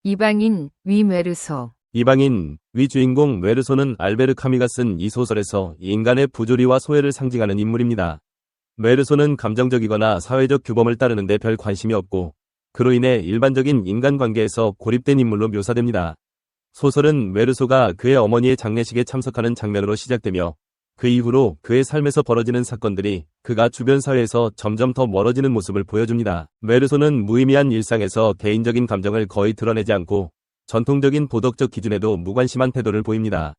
이방인 위 메르소. 이방인 위 주인공 메르소는 알베르 카미가 쓴 이 소설에서 인간의 부조리와 소외를 상징하는 인물입니다. 메르소는 감정적이거나 사회적 규범을 따르는 데 별 관심이 없고 그로 인해 일반적인 인간관계에서 고립된 인물로 묘사됩니다. 소설은 메르소가 그의 어머니의 장례식에 참석하는 장면으로 시작되며 그 이후로 그의 삶에서 벌어지는 사건들이 그가 주변 사회에서 점점 더 멀어지는 모습을 보여줍니다. 메르소는 무의미한 일상에서 개인적인 감정을 거의 드러내지 않고 전통적인 도덕적 기준에도 무관심한 태도를 보입니다.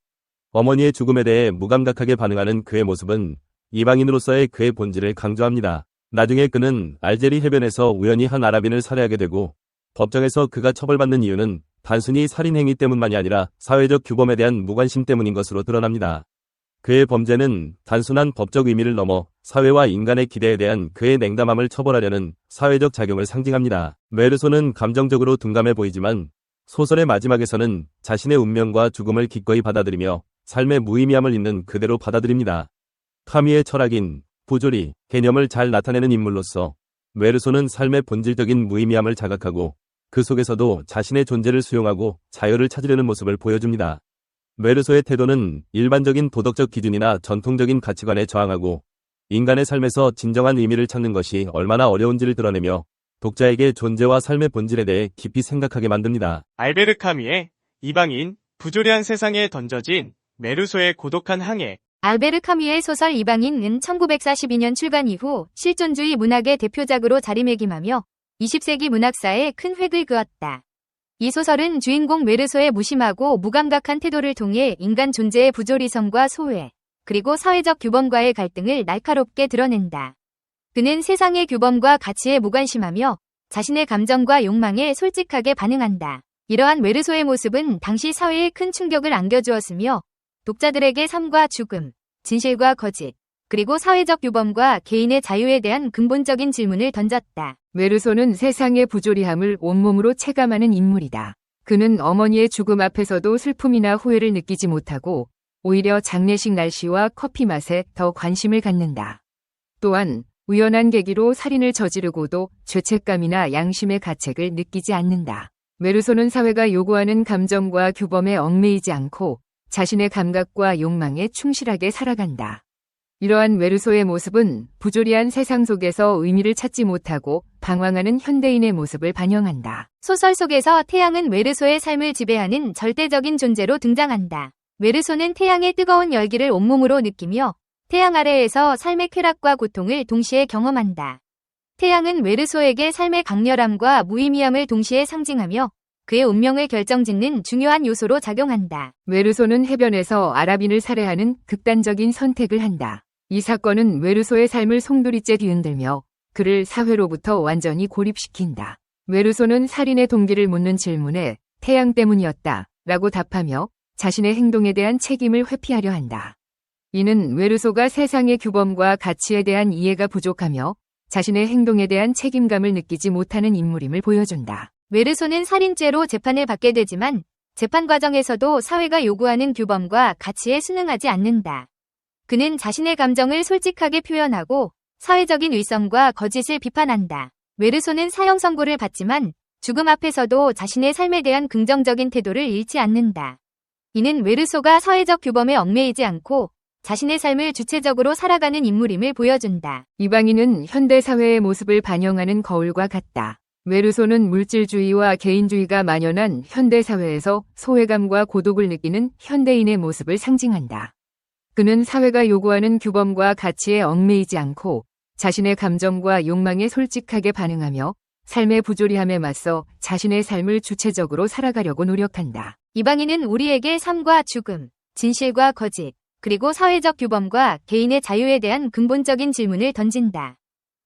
어머니의 죽음에 대해 무감각하게 반응하는 그의 모습은 이방인으로서의 그의 본질을 강조합니다. 나중에 그는 알제리 해변에서 우연히 한 아랍인을 살해하게 되고 법정에서 그가 처벌받는 이유는 단순히 살인 행위 때문만이 아니라 사회적 규범에 대한 무관심 때문인 것으로 드러납니다. 그의 범죄는 단순한 법적 의미를 넘어 사회와 인간의 기대에 대한 그의 냉담함을 처벌하려는 사회적 작용을 상징합니다. 메르소는 감정적으로 둔감해 보이지만 소설의 마지막에서는 자신의 운명과 죽음을 기꺼이 받아들이며 삶의 무의미함을 있는 그대로 받아들입니다. 카미의 철학인 부조리 개념을 잘 나타내는 인물로서 메르소는 삶의 본질적인 무의미함을 자각하고 그 속에서도 자신의 존재를 수용하고 자유를 찾으려는 모습을 보여줍니다. 메르소의 태도는 일반적인 도덕적 기준이나 전통적인 가치관에 저항하고 인간의 삶에서 진정한 의미를 찾는 것이 얼마나 어려운지를 드러내며 독자에게 존재와 삶의 본질에 대해 깊이 생각하게 만듭니다. 알베르 카미의 이방인, 부조리한 세상에 던져진 메르소의 고독한 항해. 알베르 카뮈의 소설 이방인은 1942년 출간 이후 실존주의 문학의 대표작으로 자리매김하며 20세기 문학사에 큰 획을 그었다. 이 소설은 주인공 메르소의 무심하고 무감각한 태도를 통해 인간 존재의 부조리성과 소외, 그리고 사회적 규범과의 갈등을 날카롭게 드러낸다. 그는 세상의 규범과 가치에 무관심하며 자신의 감정과 욕망에 솔직하게 반응한다. 이러한 메르소의 모습은 당시 사회에 큰 충격을 안겨주었으며 독자들에게 삶과 죽음, 진실과 거짓, 그리고 사회적 규범과 개인의 자유에 대한 근본적인 질문을 던졌다. 메르소는 세상의 부조리함을 온몸으로 체감하는 인물이다. 그는 어머니의 죽음 앞에서도 슬픔이나 후회를 느끼지 못하고 오히려 장례식 날씨와 커피 맛에 더 관심을 갖는다. 또한 우연한 계기로 살인을 저지르고도 죄책감이나 양심의 가책을 느끼지 않는다. 메르소는 사회가 요구하는 감정과 규범에 얽매이지 않고 자신의 감각과 욕망에 충실하게 살아간다. 이러한 메르소의 모습은 부조리한 세상 속에서 의미를 찾지 못하고 방황하는 현대인의 모습을 반영한다. 소설 속에서 태양은 메르소의 삶을 지배하는 절대적인 존재로 등장한다. 메르소는 태양의 뜨거운 열기를 온몸으로 느끼며 태양 아래에서 삶의 쾌락과 고통을 동시에 경험한다. 태양은 메르소에게 삶의 강렬함과 무의미함을 동시에 상징하며 그의 운명을 결정짓는 중요한 요소로 작용한다. 메르소는 해변에서 아랍인을 살해하는 극단적인 선택을 한다. 이 사건은 메르소의 삶을 송두리째 뒤흔들며 그를 사회로부터 완전히 고립시킨다. 메르소는 살인의 동기를 묻는 질문에 태양 때문이었다 라고 답하며 자신의 행동에 대한 책임을 회피하려 한다. 이는 메르소가 세상의 규범과 가치에 대한 이해가 부족하며 자신의 행동에 대한 책임감을 느끼지 못하는 인물임을 보여준다. 메르소는 살인죄로 재판을 받게 되지만 재판 과정에서도 사회가 요구하는 규범과 가치에 순응하지 않는다. 그는 자신의 감정을 솔직하게 표현하고 사회적인 의성과 거짓을 비판한다. 메르소는 사형 선고를 받지만 죽음 앞에서도 자신의 삶에 대한 긍정적인 태도를 잃지 않는다. 이는 메르소가 사회적 규범에 얽매이지 않고 자신의 삶을 주체적으로 살아가는 인물임을 보여준다. 이방인은 현대 사회의 모습을 반영하는 거울과 같다. 메르소는 물질주의와 개인주의가 만연한 현대 사회에서 소외감과 고독을 느끼는 현대인의 모습을 상징한다. 그는 사회가 요구하는 규범과 가치에 얽매이지 않고 자신의 감정과 욕망에 솔직하게 반응하며 삶의 부조리함에 맞서 자신의 삶을 주체적으로 살아가려고 노력한다. 이방인은 우리에게 삶과 죽음, 진실과 거짓, 그리고 사회적 규범과 개인의 자유에 대한 근본적인 질문을 던진다.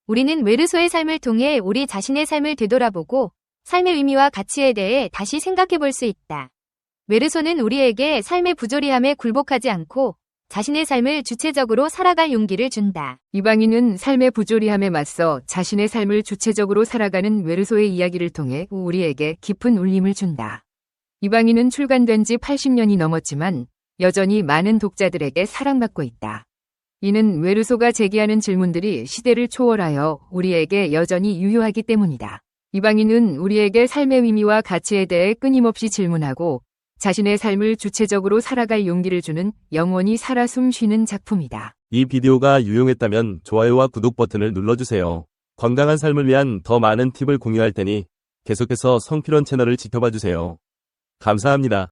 우리는 메르소의 삶을 통해 우리 자신의 삶을 되돌아보고 삶의 의미와 가치에 대해 다시 생각해 볼 수 있다. 메르소는 우리에게 삶의 부조리함에 굴복하지 않고 자신의 삶을 주체적으로 살아갈 용기를 준다. 이방인은 삶의 부조리함에 맞서 자신의 삶을 주체적으로 살아가는 메르소의 이야기를 통해 우리에게 깊은 울림을 준다. 이방인은 출간된 지 80년이 넘었지만 여전히 많은 독자들에게 사랑받고 있다. 이는 메르소가 제기하는 질문들이 시대를 초월하여 우리에게 여전히 유효하기 때문이다. 이방인은 우리에게 삶의 의미와 가치에 대해 끊임없이 질문하고 자신의 삶을 주체적으로 살아갈 용기를 주는 영원히 살아 숨쉬는 작품이다. 이 비디오가 유용했다면 좋아요와 구독 버튼을 눌러주세요. 건강한 삶을 위한 더 많은 팁을 공유할 테니 계속해서 성필원 채널을 지켜봐 주세요. 감사합니다.